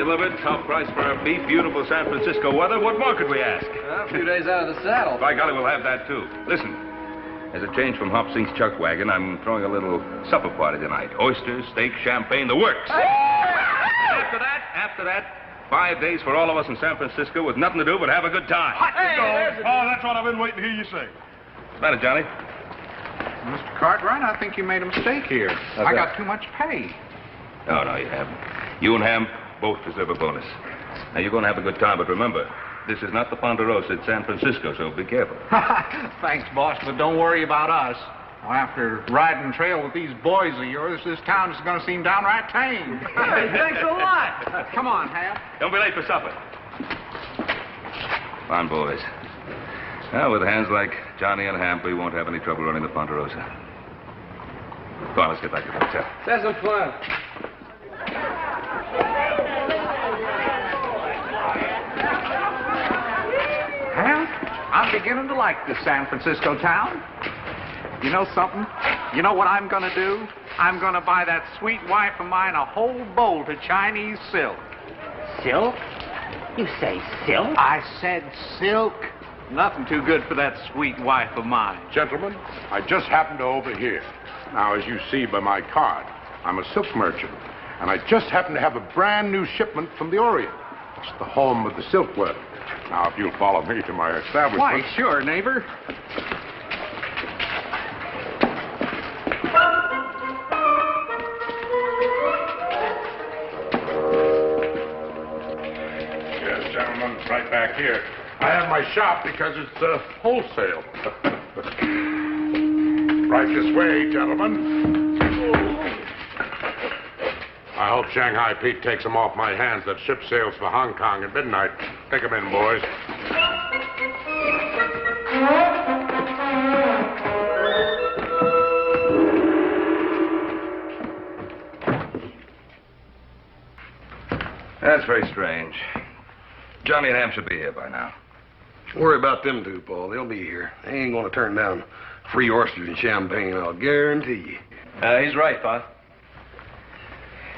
delivered. Top price for our beef. Beautiful San Francisco weather. What more could we ask? A few days out of the saddle. By golly, we'll have that, too. Listen, as a change from Hop Sink's chuck wagon, I'm throwing a little supper party tonight. Oysters, steak, champagne, the works. After that, 5 days for all of us in San Francisco with nothing to do but have a good time. That's what I've been waiting to hear you say. What's the matter, Johnny? Mr. Cartwright, I think you made a mistake here. I got too much pay. No, you haven't. You and Ham both deserve a bonus. Now, you're going to have a good time, but remember, this is not the Ponderosa. It's San Francisco, so be careful. Thanks, boss, but don't worry about us. Well, after riding trail with these boys of yours, this town is going to seem downright tame. Hey, thanks a lot. Come on, Ham. Don't be late for supper. Come on, boys. Now, with hands like Johnny and Hamp, we won't have any trouble running the Ponderosa. Come on, let's get back to the hotel. That's some fun. Ham, I'm beginning to like this San Francisco town. You know something? You know what I'm going to do? I'm going to buy that sweet wife of mine a whole bolt of Chinese silk. Silk? You say silk? I said silk. Nothing too good for that sweet wife of mine. Gentlemen, I just happened to overhear. Now, as you see by my card, I'm a silk merchant, and I just happen to have a brand new shipment from the Orient. It's the home of the silkworm. Now, if you'll follow me to my establishment... Why, sure, neighbor. Yes, gentlemen, right back here. I have my shop because it's wholesale. Right this way, gentlemen. I hope Shanghai Pete takes them off my hands. That ship sails for Hong Kong at midnight. Take them in, boys. That's very strange. Johnny and Ham should be here by now. Worry about them two, Paul. They'll be here. They ain't gonna turn down free oysters and champagne, I'll guarantee you. He's right, Pa.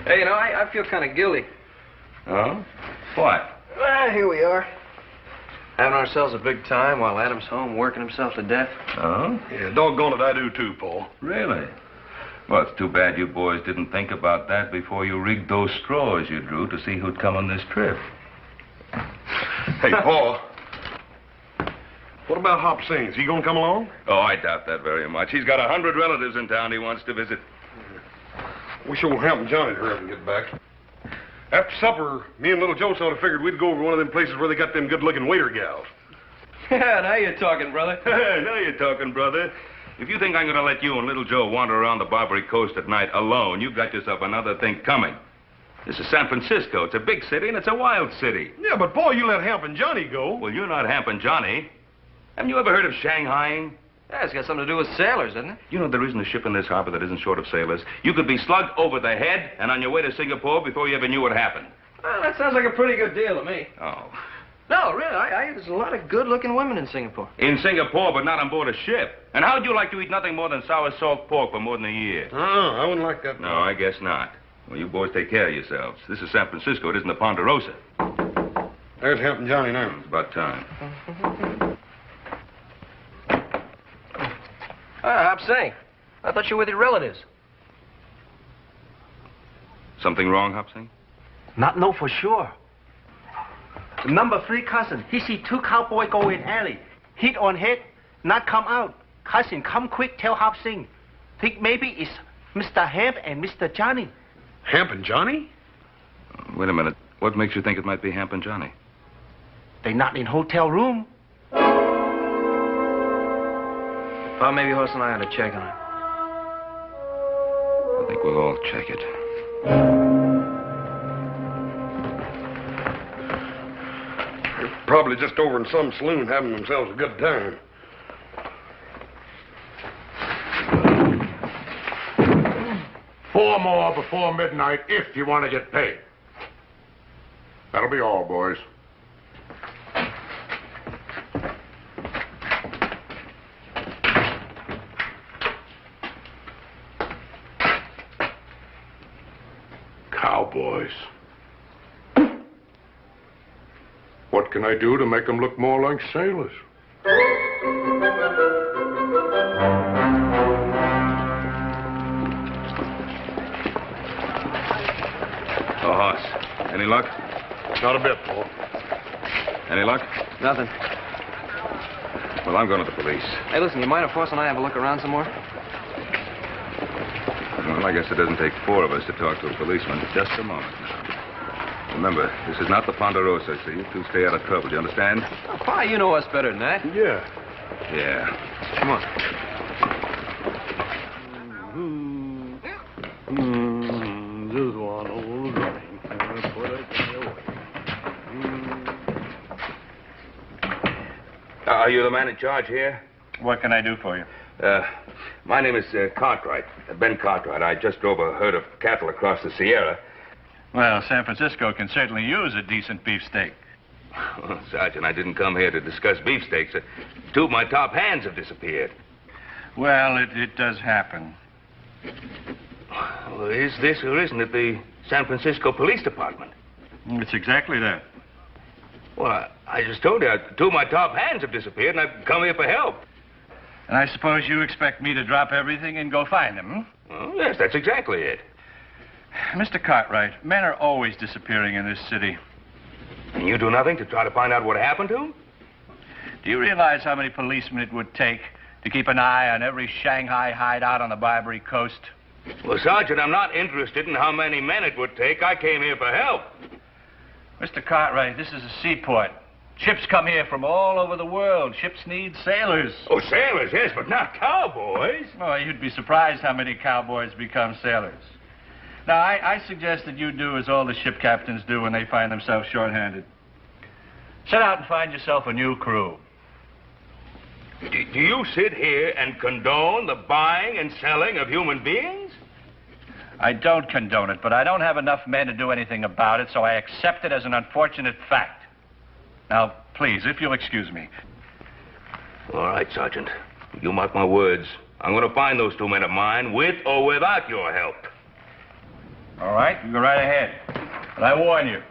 Hey, I feel kind of guilty. Oh? What? Well, here we are. Having ourselves a big time while Adam's home working himself to death. Oh? Yeah, doggone it, I do too, Paul. Really? Well, it's too bad you boys didn't think about that before you rigged those straws you drew to see who'd come on this trip. Hey, Paul. What about Hop Sings? He gonna come along? Oh, I doubt that very much. He's got 100 relatives in town he wants to visit. Wish old Hamp and Johnny would hurry up and get back. After supper, me and little Joe sort of figured we'd go over one of them places where they got them good-looking waiter gals. Yeah, now you're talking, brother. Now you're talking, brother. If you think I'm going to let you and little Joe wander around the Barbary Coast at night alone, you've got yourself another thing coming. This is San Francisco. It's a big city, and it's a wild city. Yeah, but, Paul, you let Hamp and Johnny go. Well, you're not Hamp and Johnny. Haven't you ever heard of Shanghaiing? Yeah, it's got something to do with sailors, doesn't it? You know there isn't a ship in this harbor that isn't short of sailors. You could be slugged over the head and on your way to Singapore before you ever knew what happened. Well, that sounds like a pretty good deal to me. Oh. No, really, there's a lot of good-looking women in Singapore. In Singapore, but not on board a ship. And how'd you like to eat nothing more than sour salt pork for more than a year? Oh, I wouldn't like that. No, I guess not. Well, you boys take care of yourselves. This is San Francisco. It isn't the Ponderosa. There's Hamp and Johnny now. It's about time. Hop Sing. I thought you were with your relatives. Something wrong, Hop Sing? Not know for sure. The number 3 cousin, he see 2 cowboy go in alley. Hit on head, not come out. Cousin, come quick, tell Hop Sing. Think maybe it's Mr. Hamp and Mr. Johnny. Hamp and Johnny? Wait a minute. What makes you think it might be Hamp and Johnny? They not in hotel room. Pa, maybe Hoss and I ought to check on it. I think we'll all check it. They're probably just over in some saloon having themselves a good time. Four more before midnight if you want to get paid. That'll be all, boys. Cowboys. what can I do to make them look more like sailors? Oh, Hoss. Any luck? Not a bit, Paul. Any luck? Nothing. Well, I'm going to the police. Hey, listen, you mind if Force and I have a look around some more? Well, I guess it doesn't take four of us to talk to a policeman. Just a moment now. Remember, this is not the Ponderosa, so you two stay out of trouble. Do you understand? Oh, Pa, you know us better than that. Yeah. Yeah. Come on. Just one old drink. Put it away. Are you the man in charge here? What can I do for you? My name is Cartwright, Ben Cartwright. I just drove a herd of cattle across the Sierra. Well, San Francisco can certainly use a decent beefsteak. Oh, Sergeant, I didn't come here to discuss beefsteaks. Two of my top hands have disappeared. Well, it does happen. Well, is this or isn't it the San Francisco Police Department? It's exactly that. Well, I just told you, two of my top hands have disappeared, and I've come here for help. And I suppose you expect me to drop everything and go find them, hmm? Oh, yes, that's exactly it. Mr. Cartwright, men are always disappearing in this city. And you do nothing to try to find out what happened to him? Do you realize how many policemen it would take to keep an eye on every Shanghai hideout on the Barbary Coast? Well, Sergeant, I'm not interested in how many men it would take. I came here for help. Mr. Cartwright, this is a seaport. Ships come here from all over the world. Ships need sailors. Oh, sailors, yes, but not cowboys. Oh, you'd be surprised how many cowboys become sailors. Now, I suggest that you do as all the ship captains do when they find themselves short-handed. Set out and find yourself a new crew. Do you sit here and condone the buying and selling of human beings? I don't condone it, but I don't have enough men to do anything about it, so I accept it as an unfortunate fact. Now, please, if you'll excuse me. All right, Sergeant. You mark my words. I'm going to find those two men of mine, with or without your help. All right, you go right ahead. But I warn you,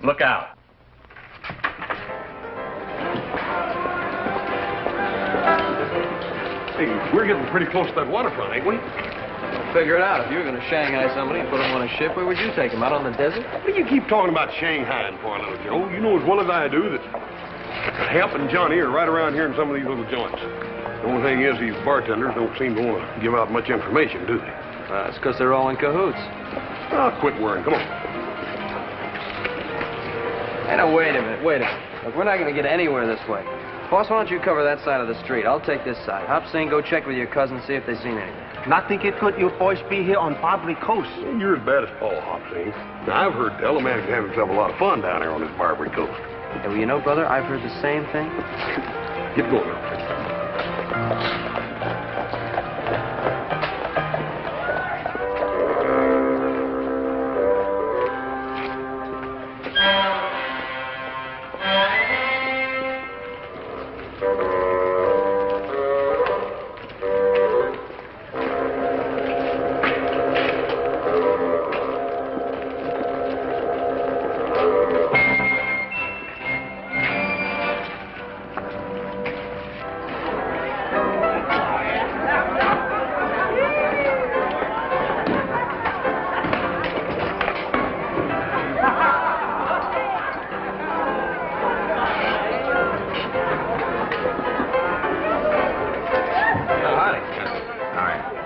look out. Hey, we're getting pretty close to that waterfront, ain't we? Figure it out. If you were going to Shanghai somebody and put them on a ship, where would you take them? Out on the desert? What do you keep talking about Shanghai and for, little Joe? You know as well as I do that Hap and Johnny are right around here in some of these little joints. The only thing is these bartenders don't seem to want to give out much information, do they? It's because they're all in cahoots. Oh, quit worrying. Come on. Hey, now, wait a minute. Look, we're not going to get anywhere this way. Boss, why don't you cover that side of the street? I'll take this side. Hop Sing, go check with your cousin, see if they've seen anything. Nothing it could you boys be here on Barbary Coast. You're as bad as Paul Hopsing. Now, I've heard tell a man can have himself a lot of fun down here on this Barbary Coast. Hey, well, you know, brother, I've heard the same thing. Get going.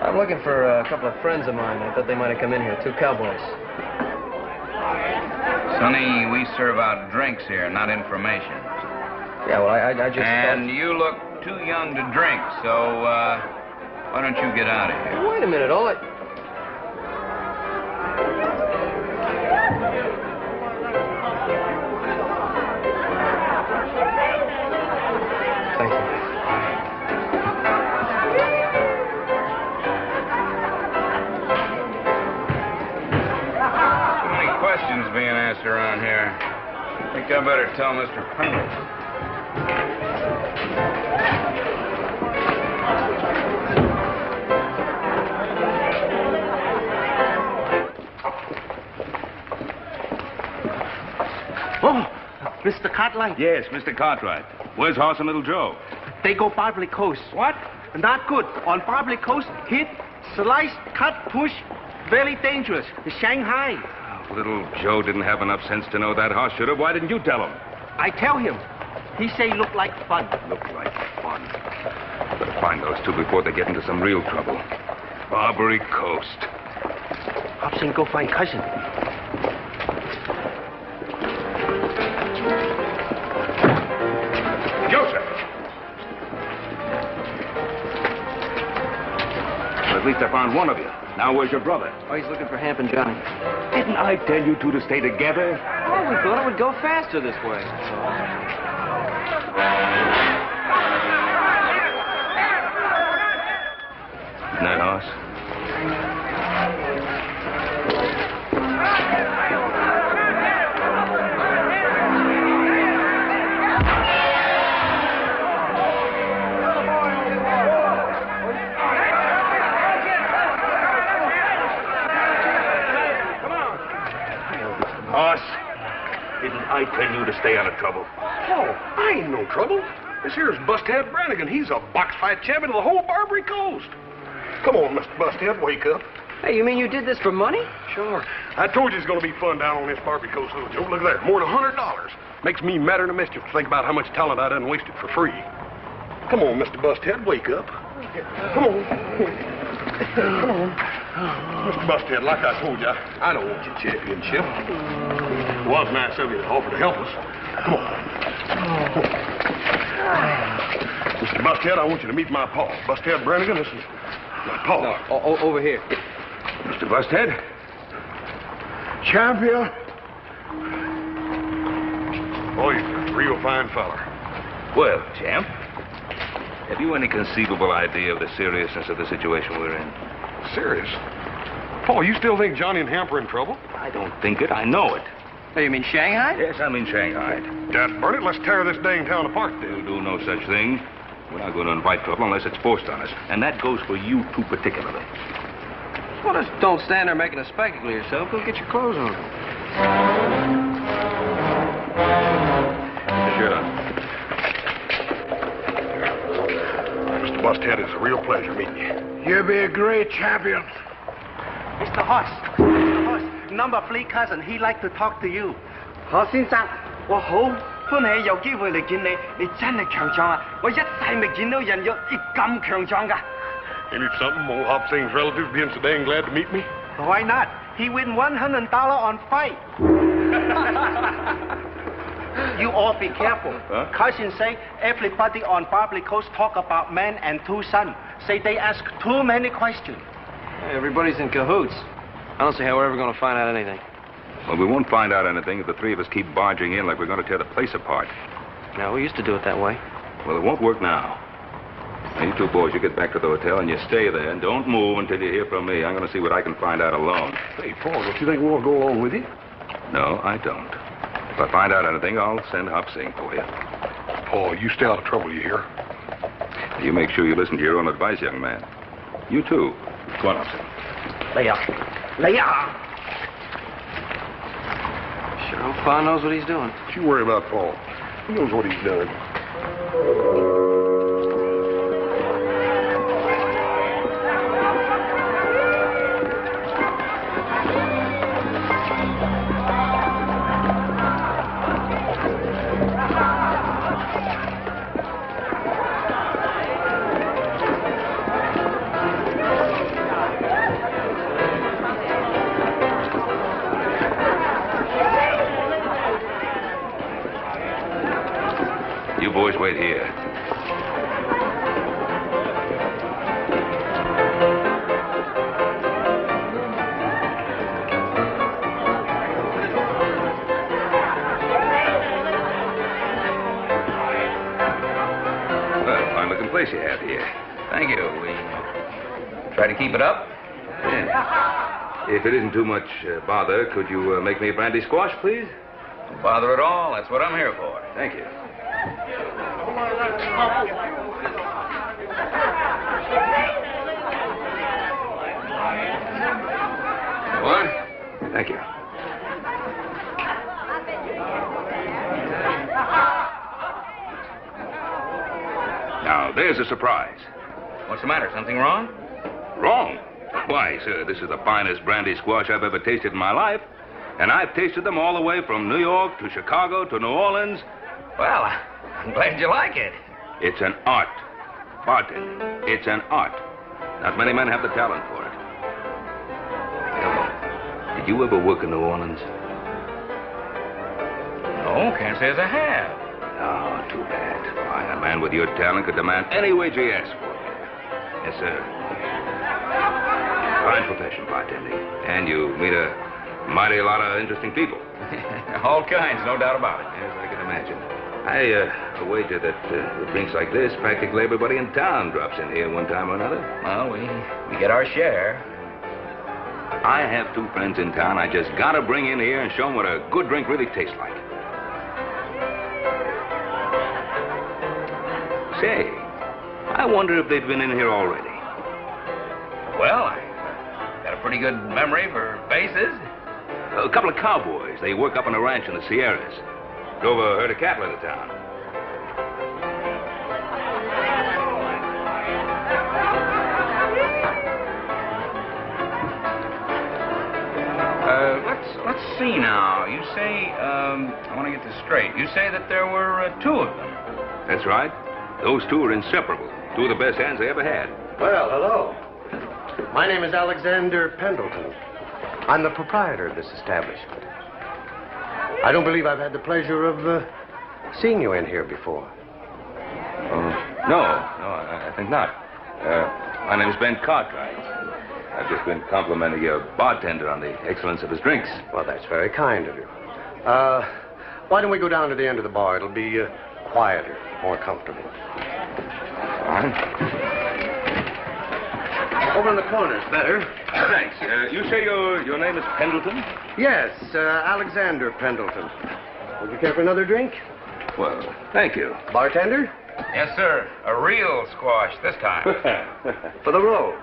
I'm looking for a couple of friends of mine. I thought they might have come in here. Two cowboys. Sonny, we serve out drinks here, not information. Yeah, well, I just... And you look too young to drink, so, why don't you get out of here? Wait a minute, all I... Thank you. Too many questions being asked around here. I think I better tell Mr. Pringles. Oh, Mr. Mr. Cartwright? Yes, Mr. Cartwright. Where's Hoss and Little Joe? They go Barbary Coast. What? Not good. On Barbary Coast, hit, slice, cut, push. Very dangerous. Shanghai. Oh, Little Joe didn't have enough sense to know that. Hoss should have. Why didn't you tell him? I tell him. He say look like fun. Look like fun. Better find those two before they get into some real trouble. Barbary Coast. Hobson, go find cousin. Joseph! Well, at least I found one of you. Now where's your brother? Oh, he's looking for Hamp and Johnny. Didn't I tell you two to stay together? Oh, we thought it would go faster this way. Isn't that Hoss? Hoss, didn't I tell you to stay out of trouble? Oh, I ain't no trouble. This here's Busthead Brannigan. He's a box fight champion of the whole Barbary Coast. Come on, Mr. Busthead, wake up. Hey, you mean you did this for money? Sure. I told you it's going to be fun down on this Barbary Coast, little Joe. Look at that, more than $100. Makes me madder than a mischief to think about how much talent I done wasted for free. Come on, Mr. Busthead, wake up. Come on. Come on. Mr. Busthead, like I told you, I don't want your championship. It was nice of you to offer to help us. Come on. Mr. Busthead, I want you to meet my pa. Busthead Brannigan, this is my pa. No, over here. Mr. Busthead? Champion. Oh, you're a real fine fella. Well, champ, have you any conceivable idea of the seriousness of the situation we're in? Serious? Paul, you still think Johnny and Hamp are in trouble? I don't think it. I know it. Oh, you mean Shanghai? Yes, I mean Shanghai. Dad, burn it. Let's tear this dang town apart, We'll then. do no such thing. We're not going to invite trouble unless it's forced on us. And that goes for you two particularly. Well, just don't stand there making a spectacle of yourself. Go get your clothes on. Sure. Mr. Busthead, it's a real pleasure meeting you. You'll be a great champion. Mr. Hoss. Mr. Hoss, number 3 cousin, he like to talk to you. 何先生，我好歡喜有機會嚟見你，你真係強壯啊！我一世未見到人有你咁強壯㗎。Ain't it something, old Hop Sing's relatives being so dang glad to meet me? Why not? He win $100 on fight. You all be careful. Huh? Cousin say everybody on Barbary Coast talk about man and 2 sons. Say they ask too many questions. Hey, everybody's in cahoots. I don't see how we're ever going to find out anything. Well, we won't find out anything if the three of us keep barging in like we're going to tear the place apart. Now, we used to do it that way. Well, it won't work now. Now, you two boys, you get back to the hotel and you stay there and don't move until you hear from me. I'm going to see what I can find out alone. Hey, Paul, don't you think we'll go along with you? No, I don't. If I find out anything, I'll send Hop Sing for you. Paul, you stay out of trouble, you hear? You make sure you listen to your own advice, young man. You too. Go on, Hop Sing. 嚟啊！嚟啊！ Sure hope Pa knows what he's doing. Don't you worry about Paul. He knows what he's done. You boys wait here. Well, fine looking place you have here. Thank you. We try to keep it up. Yeah. If it isn't too much bother, could you make me a brandy squash, please? No bother at all. That's what I'm here for. Thank you. What? Thank you. there's a surprise. What's the matter? Something wrong? Wrong? Why, sir, this is the finest brandy squash I've ever tasted in my life. And I've tasted them all the way from New York to Chicago to New Orleans. Well, I'm glad you like it. It's an art. Bartending. It's an art. Not many men have the talent for it. Did you ever work in New Orleans? No, can't say as I have. Oh, too bad. Why, a man with your talent could demand any wager you ask for. Yes, sir. Fine profession, bartending. And you meet a mighty lot of interesting people. All kinds, no doubt about it. Yes, I can imagine. I wager that with drinks like this, practically everybody in town drops in here one time or another. Well, we get our share. I have two friends in town I just gotta bring in here and show them what a good drink really tastes like. Say, I wonder if they've been in here already. Well, I got a pretty good memory for faces. A couple of cowboys. They work up on a ranch in the Sierras. Drove a herd of cattle into town. Let's see now. You say, I want to get this straight. You say that there were two of them. That's right. Those two are inseparable. Two of the best hands they ever had. Well, hello. My name is Alexander Pendleton. I'm the proprietor of this establishment. I don't believe I've had the pleasure of seeing you in here before. No, I think not. My name's Ben Cartwright. I've just been complimenting your bartender on the excellence of his drinks. Well, that's very kind of you. Why don't we go down to the end of the bar? It'll be quieter, more comfortable. Fine. Over in the corner's better. Thanks. You say your name is Pendleton? Yes, Alexander Pendleton. Would you care for another drink? Well, thank you. Bartender? Yes, sir. A real squash this time. For the road.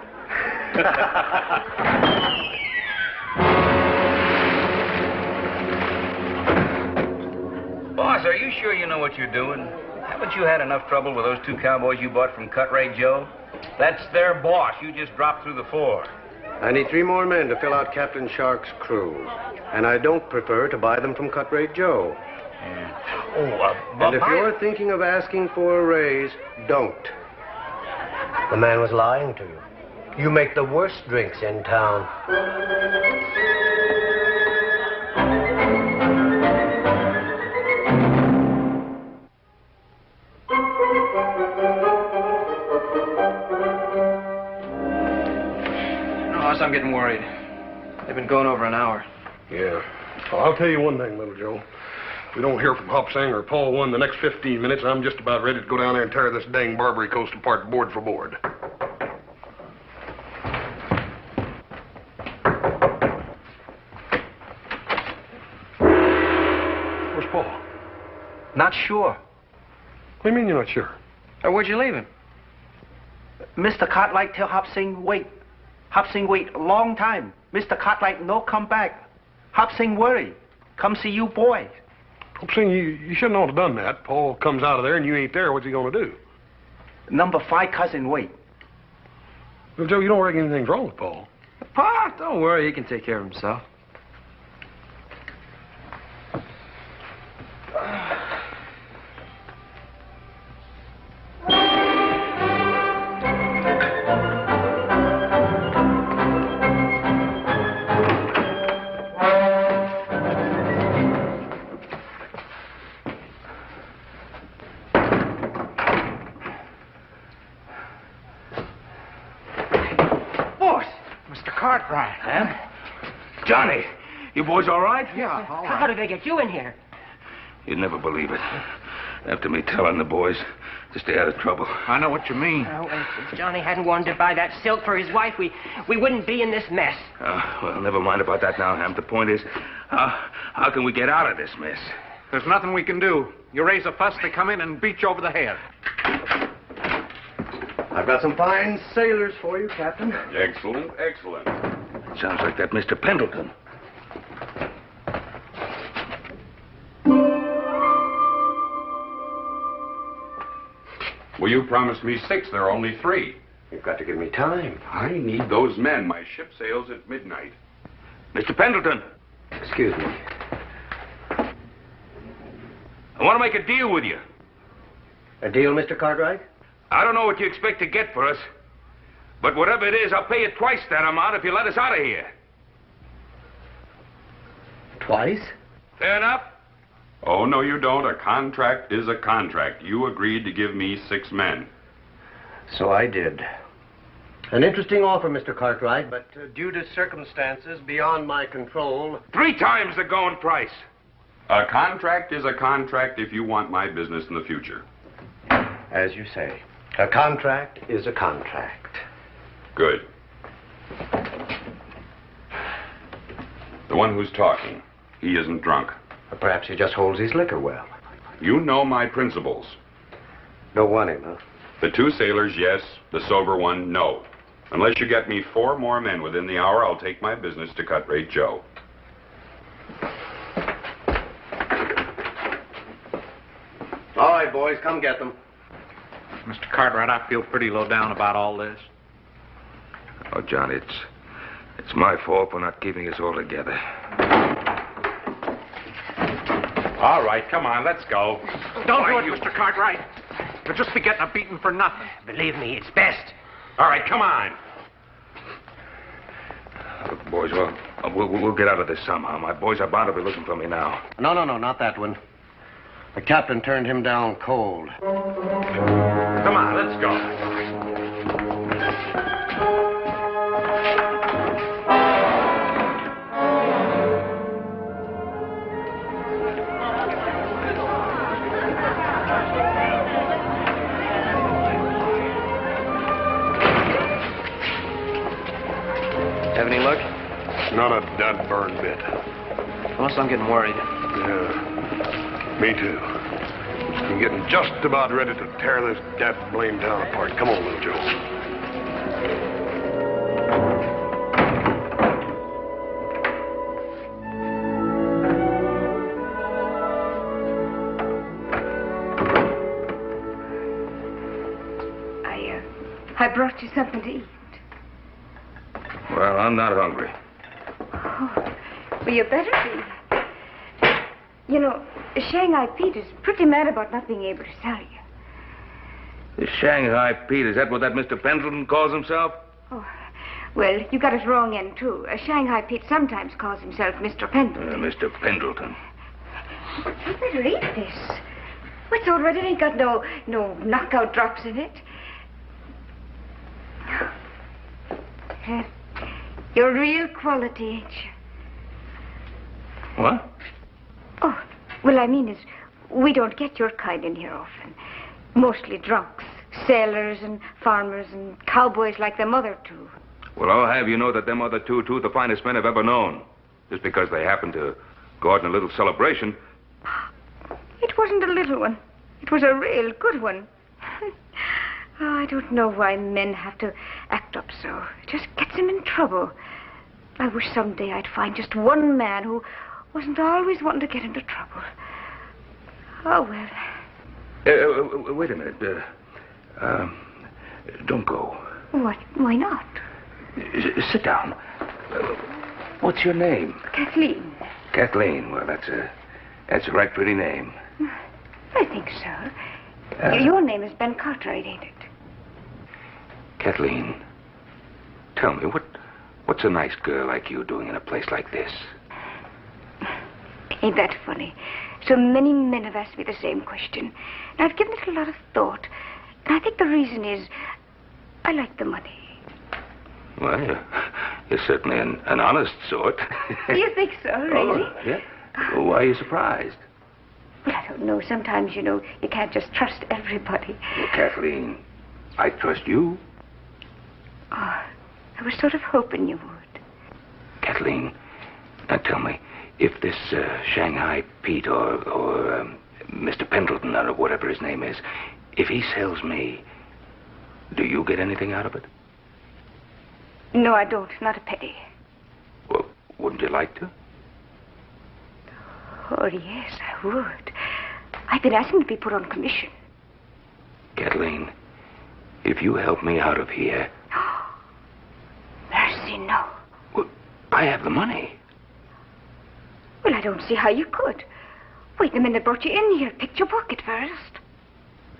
Boss, are you sure you know what you're doing? Haven't you had enough trouble with those two cowboys you bought from Cut Rate Joe? That's their boss. You just dropped through the floor. I need 3 more men to fill out Captain Shark's crew. And I don't prefer to buy them from Cut Rate Joe. And if you're thinking of asking for a raise, don't. The man was lying to you. You make the worst drinks in town. Boss, I'm getting worried. They've been going over an hour. Yeah. Well, I'll tell you one thing, Little Joe. If we don't hear from Hop Sing or Paul One the next 15 minutes, I'm just about ready to go down there and tear this dang Barbary Coast apart board for board. Where's Paul? Not sure. What do you mean you're not sure? Where'd you leave him? Mr. Cartwright tell Hop Sing wait. Hop Sing wait a long time. Mr. Cartwright no come back. Hop Sing worry. Come see you boy. Hop Sing, you shouldn't have done that. Paul comes out of there and you ain't there. What's he going to do? Number 5 cousin wait. Well, Joe, you don't reckon anything's wrong with Paul? Pa, don't worry. He can take care of himself. Cartwright. Huh? Johnny, you boys all right? Yeah, all right. How did they get you in here? You'd never believe it. After me telling the boys to stay out of trouble. I know what you mean. Oh, if Johnny hadn't wanted to buy that silk for his wife, we wouldn't be in this mess. Well, never mind about that now, Ham. The point is, how can we get out of this mess? There's nothing we can do. You raise a fuss, they come in and beat you over the head. I've got some fine sailors for you, Captain. Excellent, excellent. Sounds like that Mr. Pendleton. Well, you promised me 6. There are only 3. You've got to give me time. I need those men. My ship sails at midnight. Mr. Pendleton. Excuse me. I want to make a deal with you. A deal, Mr. Cartwright? I don't know what you expect to get for us, but whatever it is, I'll pay you twice that amount if you let us out of here. Twice? Fair enough? Oh, no, you don't. A contract is a contract. You agreed to give me 6 men. So I did. An interesting offer, Mr. Cartwright, but due to circumstances beyond my control... 3 times the going price. A contract is a contract if you want my business in the future. As you say, a contract is a contract. Good. The one who's talking, he isn't drunk. Or perhaps he just holds his liquor well. You know my principles. Don't want him, huh? The 2 sailors, yes. The sober one, no. Unless you get me 4 more men within the hour, I'll take my business to Cut Rate Joe. All right, boys, come get them. Mr. Cartwright, I feel pretty low down about all this. Oh, John, it's my fault for not keeping us all together. All right, come on, let's go. Don't do it, Mr. Cartwright. You'll just be getting a beating for nothing. Believe me, it's best. All right, come on. Look, boys, we'll get out of this somehow. My boys are bound to be looking for me now. No, not that one. The captain turned him down cold. Come on, let's go. Have any luck? Not a dud burn bit. Unless I'm getting worried. Yeah, me too. I'm getting just about ready to tear this dad blame town apart. Come on, little Joe. I brought you something to eat. Well, I'm not hungry. Oh, well, you better be. You know, Shanghai Pete is pretty mad about not being able to sell you. The Shanghai Pete, is that what that Mr. Pendleton calls himself? Oh, well, you got his wrong end, too. Shanghai Pete sometimes calls himself Mr. Pendleton. Mr. Pendleton. You better eat this. It's all right. It ain't got no knockout drops in it. You're real quality, ain't you? What? Oh, well, I mean is, we don't get your kind in here often. Mostly drunks, sailors and farmers and cowboys like them other 2. Well, I'll have you know that them other two the finest men I've ever known. Just because they happen to go out in a little celebration. It wasn't a little one. It was a real good one. Oh, I don't know why men have to act up so. It just gets them in trouble. I wish someday I'd find just one man who wasn't always wanting to get into trouble. Oh, well. Wait a minute. Don't go. What? Why not? Sit down. What's your name? Kathleen. Kathleen. Well, that's a right pretty name. I think so. Your name is Ben Cartwright, ain't it? Kathleen, tell me, what's a nice girl like you doing in a place like this? Ain't that funny? So many men have asked me the same question. And I've given it a lot of thought. And I think the reason is I like the money. Well, you're certainly an honest sort. You think so, really? Oh, yeah. Why are you surprised? Well, I don't know. Sometimes, you can't just trust everybody. Well, Kathleen, I trust you. Oh, I was sort of hoping you would. Kathleen, now tell me, if this Shanghai Pete or Mr. Pendleton or whatever his name is, if he sells me, do you get anything out of it? No, I don't. Not a penny. Well, wouldn't you like to? Oh, yes, I would. I've been asking to be put on commission. Kathleen, if you help me out of here... Mercy, no. Well, I have the money. Well, I don't see how you could. Wait a minute, brought you in here. Picked your pocket first.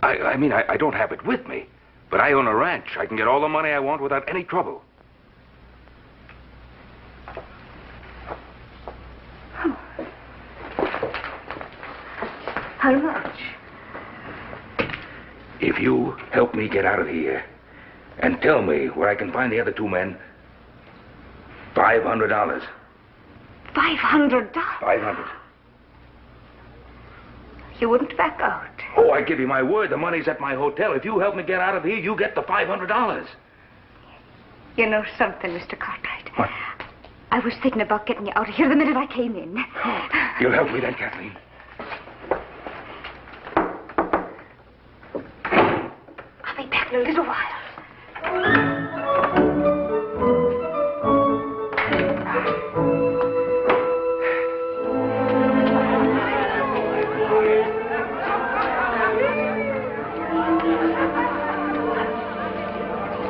I mean, I don't have it with me. But I own a ranch. I can get all the money I want without any trouble. Oh. How much? If you help me get out of here and tell me where I can find the other two men, $500. $500? $500. You wouldn't back out. Oh, I give you my word. The money's at my hotel. If you help me get out of here, you get the $500. You know something, Mr. Cartwright? What? I was thinking about getting you out of here the minute I came in. You'll help me then, Kathleen. I'll be back in a little while.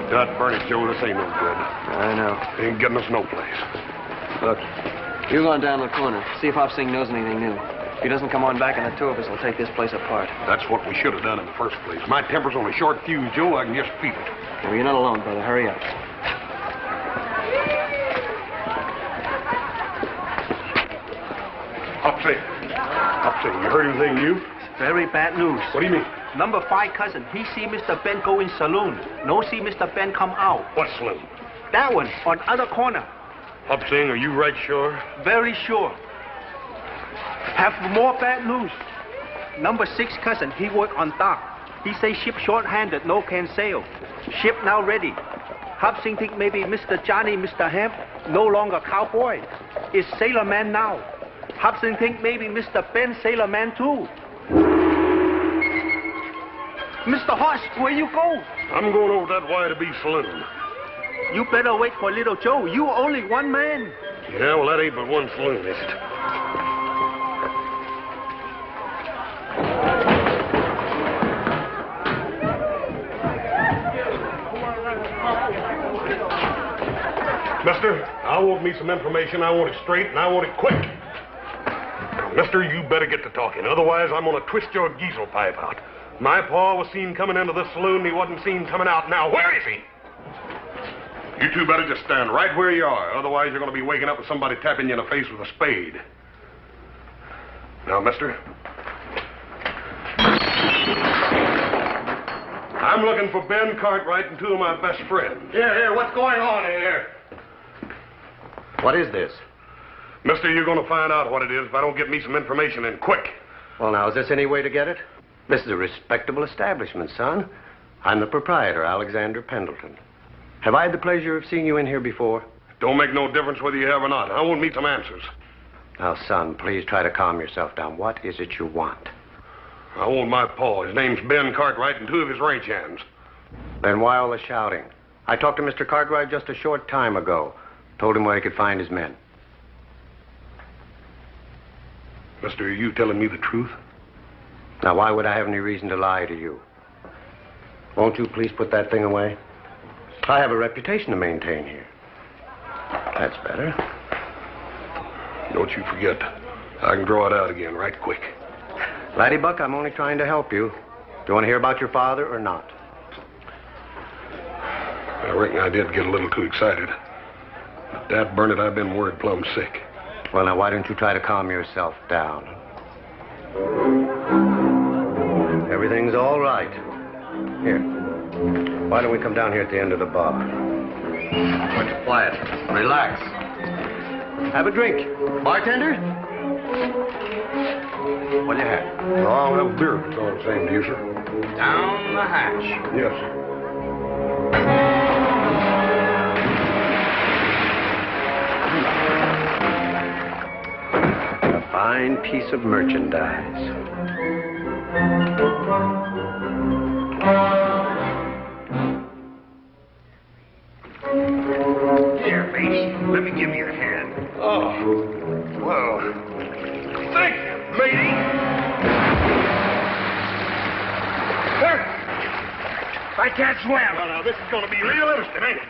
God burn it, Joe, this ain't no good. I know. Ain't getting us no place. Look, you go on down the corner. See if Hop Sing knows anything new. If he doesn't come on back, and the two of us will take this place apart. That's what we should have done in the first place. My temper's on a short fuse, Joe. I can just feel it. Well, you're not alone, brother. Hurry up. Hop Sing, you heard anything new? Very bad news. What do you mean? Number 5 cousin, he see Mr. Ben go in saloon. No see Mr. Ben come out. What saloon? That one, on other corner. Hop Sing, are you right sure? Very sure. Have more bad news. Number 6 cousin, he work on dock. He say ship short-handed, no can sail. Ship now ready. Hop Sing think maybe Mr. Johnny, Mr. Hemp, no longer cowboy. Is sailor man now. Hop Sing think maybe Mr. Ben sailor man too. Mr. Hoss, where you go? I'm going over that Y-to-B saloon. You better wait for little Joe. You only one man. Yeah, well, that ain't but one saloon, is it? Mister, I want me some information. I want it straight, and I want it quick. Mister, you better get to talking. Otherwise, I'm going to twist your diesel pipe out. My pa was seen coming into this saloon, and he wasn't seen coming out. Now, where is he? You two better just stand right where you are. Otherwise, you're going to be waking up with somebody tapping you in the face with a spade. Now, mister. I'm looking for Ben Cartwright and two of my best friends. Here, what's going on here? What is this? Mister, you're going to find out what it is if I don't get me some information in quick. Well, now, is this any way to get it? This is a respectable establishment, son. I'm the proprietor, Alexander Pendleton. Have I had the pleasure of seeing you in here before? Don't make no difference whether you have or not. I want me some answers. Now, son, please try to calm yourself down. What is it you want? I want my pa. His name's Ben Cartwright and two of his ranch hands. Then why all the shouting? I talked to Mr. Cartwright just a short time ago. Told him where he could find his men. Mister, are you telling me the truth? Now, why would I have any reason to lie to you? Won't you please put that thing away? I have a reputation to maintain here. That's better. Don't you forget, I can draw it out again right quick. Laddie Buck, I'm only trying to help you. Do you want to hear about your father or not? I reckon I did get a little too excited. But dad burn it, I've been worried plumb sick. Well, now, why don't you try to calm yourself down? Everything's all right. Here. Why don't we come down here at the end of the bar? What's quiet? Relax. Have a drink. Bartender? What do you have? Well, I'll have a beer if it's all the same to you, sir. Down the hatch. Yes, sir. A fine piece of merchandise. Here, matey. Let me give you a hand. Oh, well, thank you, matey. Here, I can't swim. Well, now, this is going to be real interesting, ain't it?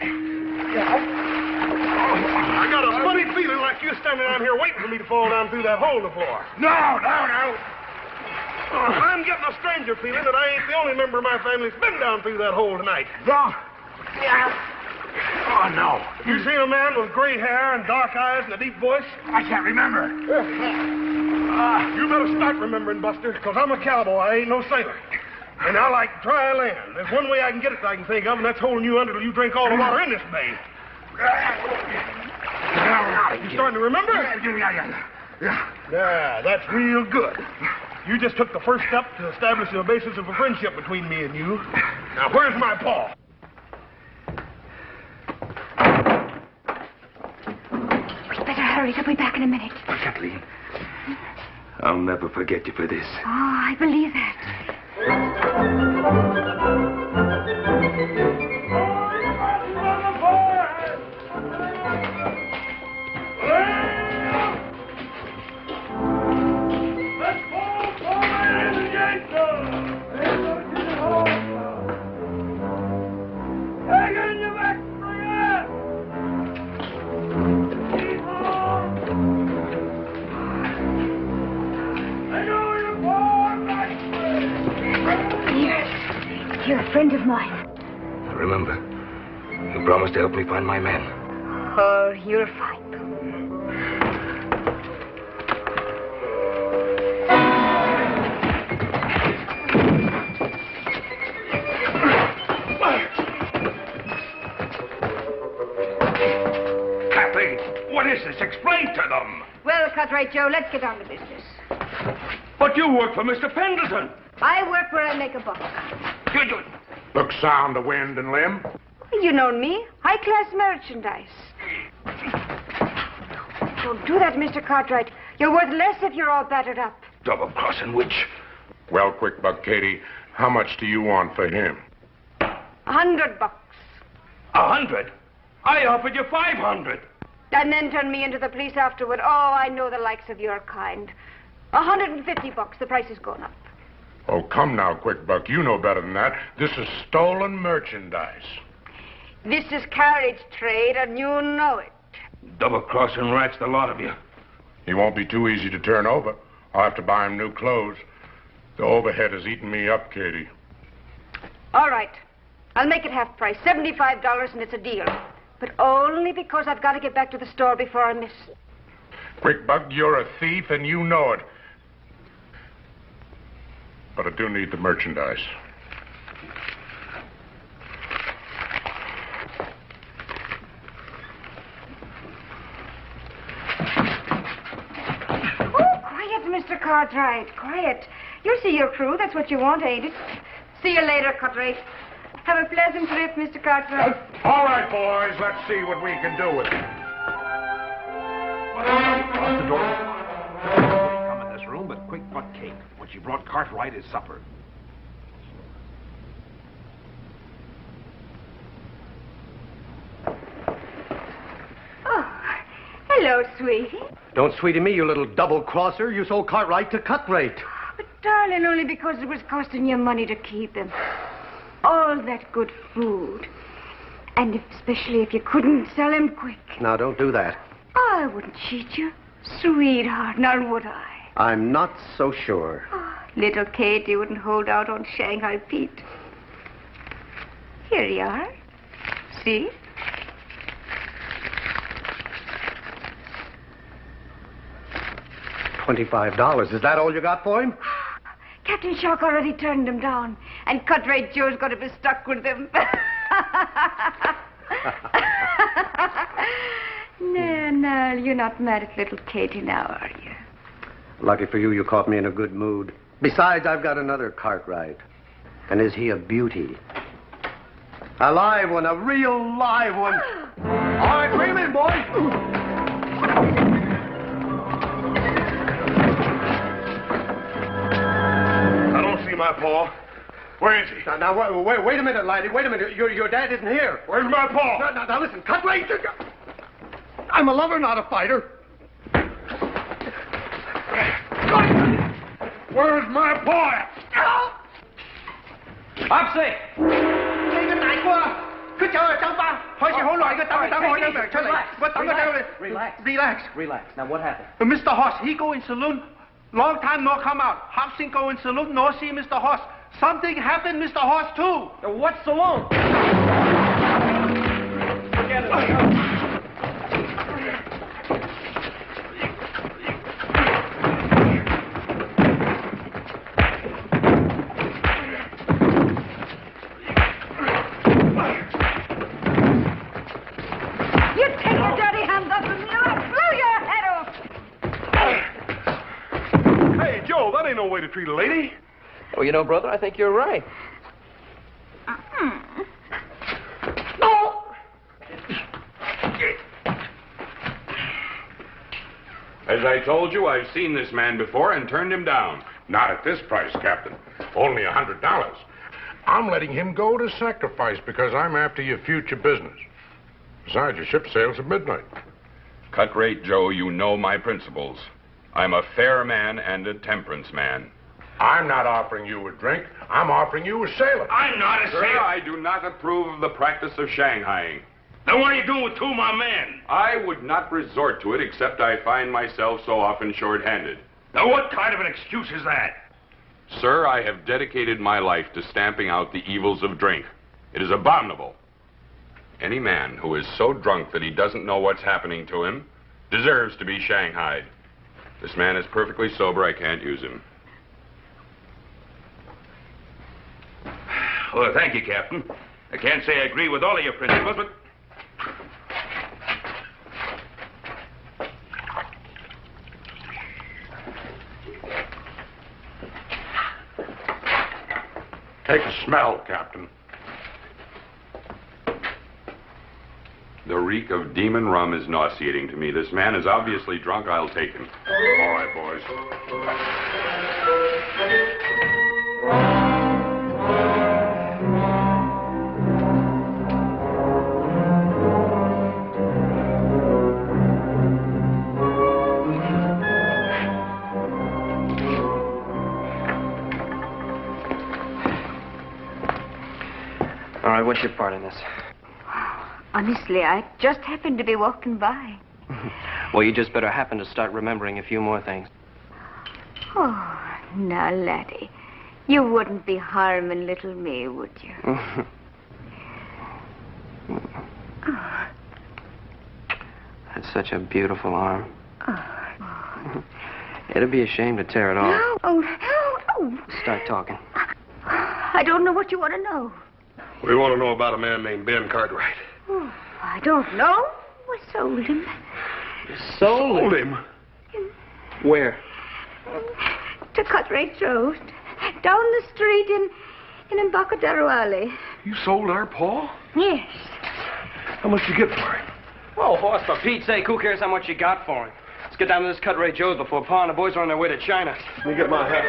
Yeah. I got a funny feeling like you're standing down here waiting for me to fall down through that hole in the floor. No. I'm getting a stranger feeling that I ain't the only member of my family that's been down through that hole tonight. No. Oh, no. Have you seen a man with gray hair and dark eyes and a deep voice? I can't remember. You better start remembering, Buster, because I'm a cowboy. I ain't no sailor. And I like dry land. There's one way I can get it that I can think of, and that's holding you under till you drink all the water in this bay. You starting to remember? Yeah, that's real good. You just took the first step to establish the basis of a friendship between me and you. Now, where's my paw? We'd better hurry. They'll be back in a minute. Kathleen, I'll never forget you for this. Oh, I believe that. You're a friend of mine. Remember, you promised to help me find my men. Oh, you're fine. Kathleen, what is this? Explain to them. Well, Cartwright Joe, let's get on to business. But you work for Mr. Pendleton. I work where I make a buck. Look sound to wind and limb. You know me. High-class merchandise. Don't do that, Mr. Cartwright. You're worth less if you're all battered up. Double-crossing witch. Well, quick, Buck Katie, how much do you want for him? $100. 100? I offered you 500. And then turn me into the police afterward. Oh, I know the likes of your kind. $150. The price has gone up. Oh, come now, quick, Buck. You know better than that. This is stolen merchandise. This is carriage trade, and you know it. Double-crossing rats, the lot of you. He won't be too easy to turn over. I'll have to buy him new clothes. The overhead has eaten me up, Katie. All right. I'll make it half price. $75, and it's a deal. But only because I've got to get back to the store before I miss. Quick, Buck, you're a thief, and you know it. But I do need the merchandise. Oh, quiet, Mr. Cartwright. Quiet. You'll see your crew. That's what you want, ain't it? See you later, Cartwright. Have a pleasant trip, Mr. Cartwright. All right, boys. Let's see what we can do with it. Close the door. Come in this room, but quick but Kate. What she brought Cartwright is supper. Oh, hello, sweetie. Don't sweetie me, you little double-crosser. You sold Cartwright to Cut-Rate. But, darling, only because it was costing you money to keep him. All that good food. And especially if you couldn't sell him quick. Now, don't do that. I wouldn't cheat you, sweetheart, now would I? I'm not so sure. Oh, little Katie wouldn't hold out on Shanghai Pete. Here you are. See? $25. Is that all you got for him? Captain Shark already turned him down, and Cut-Rate Joe's going to be stuck with him. No, you're not mad at little Katie now, are you? Lucky for you, you caught me in a good mood. Besides, I've got another Cartwright. And is he a beauty? A live one, a real live one. All right, bring him in, boys. I don't see my paw. Where is he? Now, wait a minute, laddie. Wait a minute. Your dad isn't here. Where's my paw? Now, listen. Cut-Rate. I'm a lover, not a fighter. Where's my paw? Hopsy! 出走啊，走吧！開始好耐嘅，等我開名出嚟，我等佢等佢。Relax. Now what happened? Mr. Hoss, he go in saloon. Long time no come out. Hobson go in saloon, no see Mr. Hoss. Something happened, Mr. Hoss, too. What saloon? Forget it. You take your dirty hands off of me or I'll blow your head off. Hey, Joe, that ain't no way to treat a lady. Well, you know, brother, I think you're right. As I told you, I've seen this man before and turned him down. Not at this price, Captain. Only $100. I'm letting him go to sacrifice because I'm after your future business. Besides, your ship sails at midnight. Cut rate, Joe, you know my principles. I'm a fair man and a temperance man. I'm not offering you a drink. I'm offering you a sailor. I'm not a sailor. Sir, I do not approve of the practice of Shanghaiing. Then what are you doing with two of my men? I would not resort to it except I find myself so often short-handed. Now what kind of an excuse is that? Sir, I have dedicated my life to stamping out the evils of drink. It is abominable. Any man who is so drunk that he doesn't know what's happening to him deserves to be shanghaied. This man is perfectly sober. I can't use him. Well, thank you, Captain. I can't say I agree with all of your principles, but... Take a smell, Captain. The reek of demon rum is nauseating to me. This man is obviously drunk. I'll take him. All right, boys. All right, what's your part in this? Honestly, I just happened to be walking by. Well, you just better happen to start remembering a few more things. Oh, now, laddie, you wouldn't be harming little me, would you? That's such a beautiful arm. Oh. It'd be a shame to tear it off. No. Oh. Start talking. I don't know what you want to know. We want to know about a man named Ben Cartwright. Oh, I don't know. I sold him. You sold him? Where? To Cutray Joe's. Down the street in Embarcadero Alley. You sold our Paul? Yes. How much you get for him? Oh, Hoss, for Pete's sake, who cares how much you got for him? Let's get down to this Cutray Joe's before Pa and the boys are on their way to China. Let me get my hat.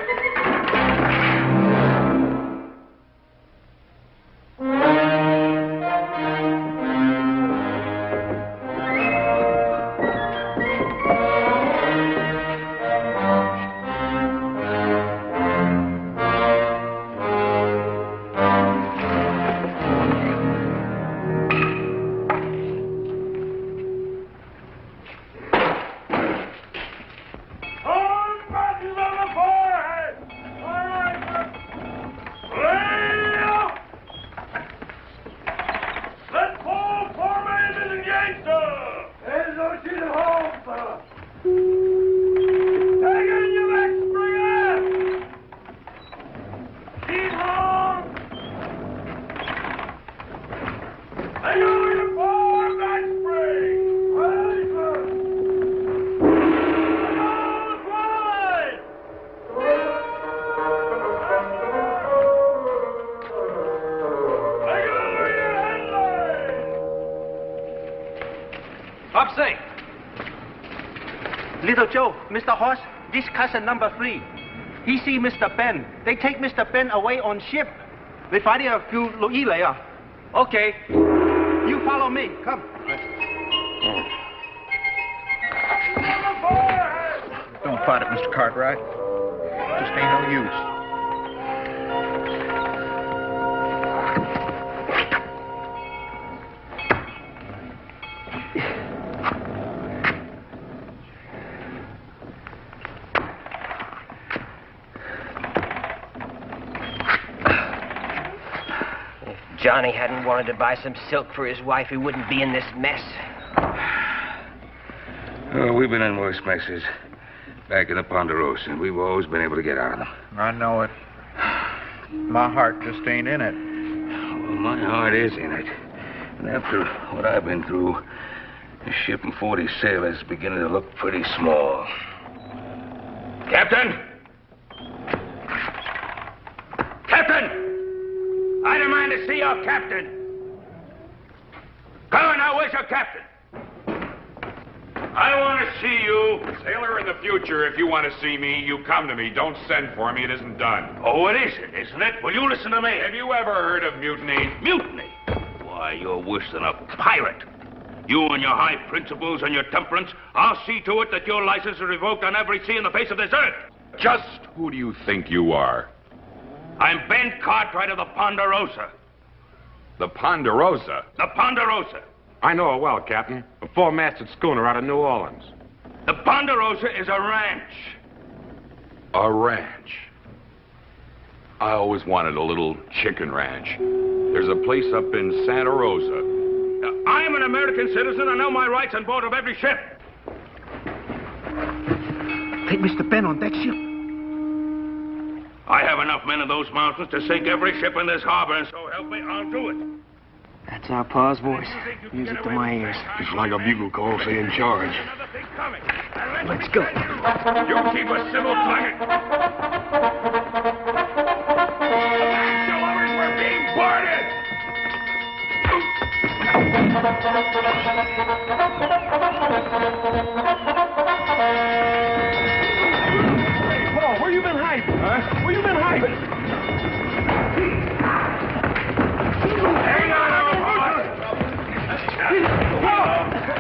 Little Joe, Mr. Hoss, this cousin number 3. He see Mr. Ben. They take Mr. Ben away on ship. They find a few later. Okay. You follow me. Come. Don't fight it, Mr. Cartwright. Just ain't no use. Johnny hadn't wanted to buy some silk for his wife, he wouldn't be in this mess. Oh, we've been in worse messes. Back in the Ponderosa, and we've always been able to get out of them. I know it. My heart just ain't in it. Well, my heart is in it. And after what I've been through, shipping 40 sailors is beginning to look pretty small. Captain! Captain! I demand to see your captain. Come on now, where's your captain? I want to see you. Sailor, in the future, if you want to see me, you come to me. Don't send for me. It isn't done. Oh, it isn't it? Well, you listen to me. Have you ever heard of mutiny? Mutiny? Why, you're worse than a pirate. You and your high principles and your temperance, I'll see to it that your license is revoked on every sea in the face of this earth. Just who do you think you are? I'm Ben Cartwright of the Ponderosa. The Ponderosa? The Ponderosa. I know her well, Captain. A four-masted schooner out of New Orleans. The Ponderosa is a ranch. A ranch? I always wanted a little chicken ranch. There's a place up in Santa Rosa. I'm an American citizen. I know my rights on board of every ship. Take Mr. Ben on that ship. I have enough men in those mountains to sink every ship in this harbor, and so help me, I'll do it. That's our Pa's voice. Music to my ears. It's like a bugle call saying charge. Let's go. You keep a civil tongue. We're being boarded! Hey, Paul, where you been hiding? Huh? Where you been hiding? Hang on, old boy!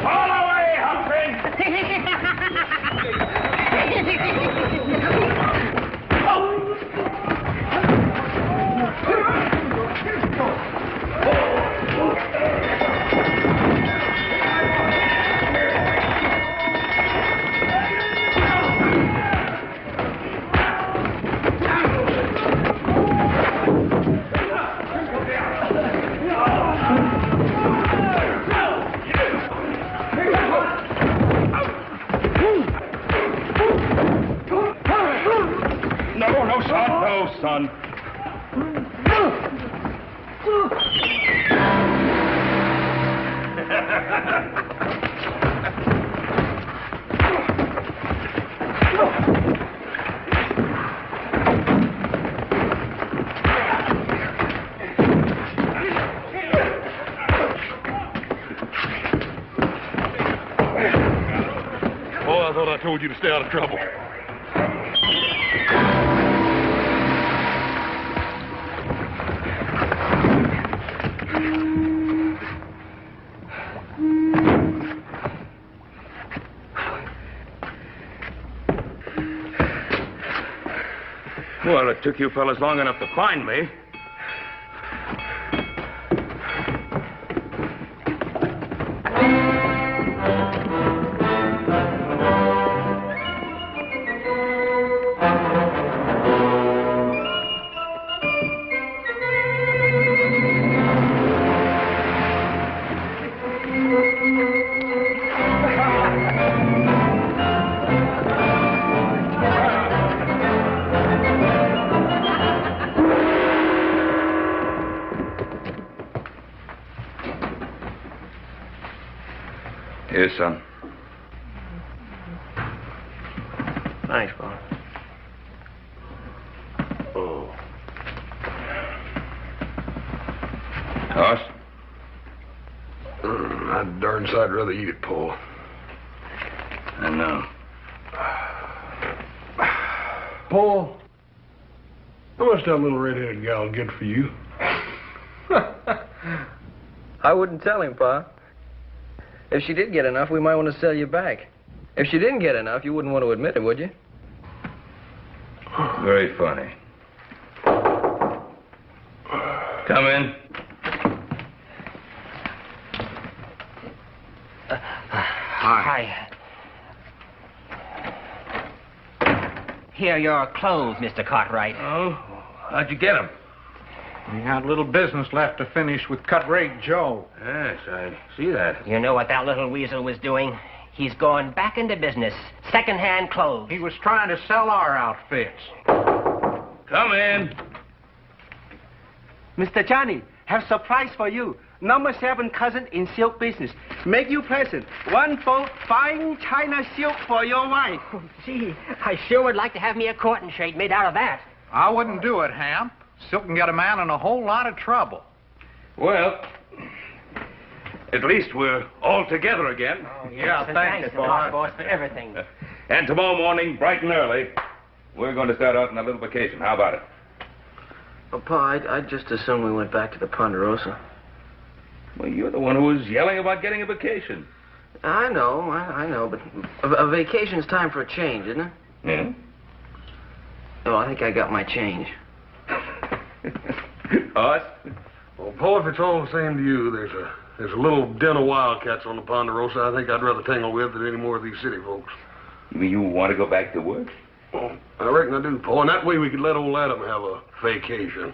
All away, Humphrey! No, son. Oh, I thought I told you to stay out of trouble. Well, it took you fellas long enough to find me. Here, son. Thanks, Bob. Oh. Toss? I'd darn sight rather eat it, Paul. I know. Paul, how much that little red-headed gal get for you? I wouldn't tell him, Pa. If she did get enough, we might want to sell you back. If she didn't get enough, you wouldn't want to admit it, would you? Very funny. Come in. Hi. Here are your clothes, Mr. Cartwright. Oh, how'd you get them? We had little business left to finish with Cut Rate Joe. Yes, I see that. You know what that little weasel was doing? He's going back into business. Second-hand clothes. He was trying to sell our outfits. Come in. Mr. Johnny, have surprise for you. Number 7 cousin in silk business. Make you present. One fold fine China silk for your wife. Oh, gee, I sure would like to have me a courting shade made out of that. I wouldn't do it, Ham. Silk can get a man in a whole lot of trouble. Well, at least we're all together again. Oh, yes. Thanks a lot, boss, for everything. And tomorrow morning, bright and early, we're going to start out on a little vacation. How about it? Oh, Pa, I'd just assume we went back to the Ponderosa. Well, you're the one who was yelling about getting a vacation. I know, but a vacation's time for a change, isn't it? Yeah? Oh, I think I got my change. Us? Well, Pa, if it's all the same to you, there's a little den of wildcats on the Ponderosa I think I'd rather tangle with than any more of these city folks. You mean you want to go back to work? Well, I reckon I do, Pa, and that way we could let old Adam have a vacation.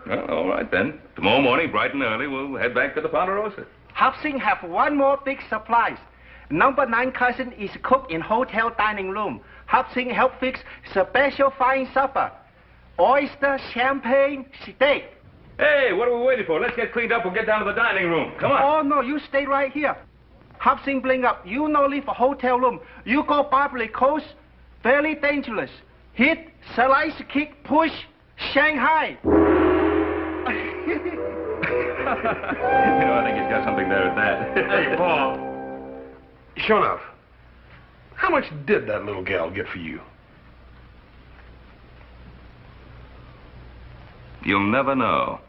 Well, all right, then. Tomorrow morning, bright and early, we'll head back to the Ponderosa. Hop Sing have one more big surprise. Number 9 cousin is cook in hotel dining room. Hop Sing help fix special fine supper. Oyster, champagne, steak. Hey, what are we waiting for? Let's get cleaned up and get down to the dining room. Come on. Oh, no, you stay right here. Hop Sing bring up. You no leave a hotel room. You go Barbary Coast. Very dangerous. Hit, slice, kick, push, Shanghai. I think he's got something there at that. Hey, Pa. Sure enough, how much did that little gal get for you? You'll never know.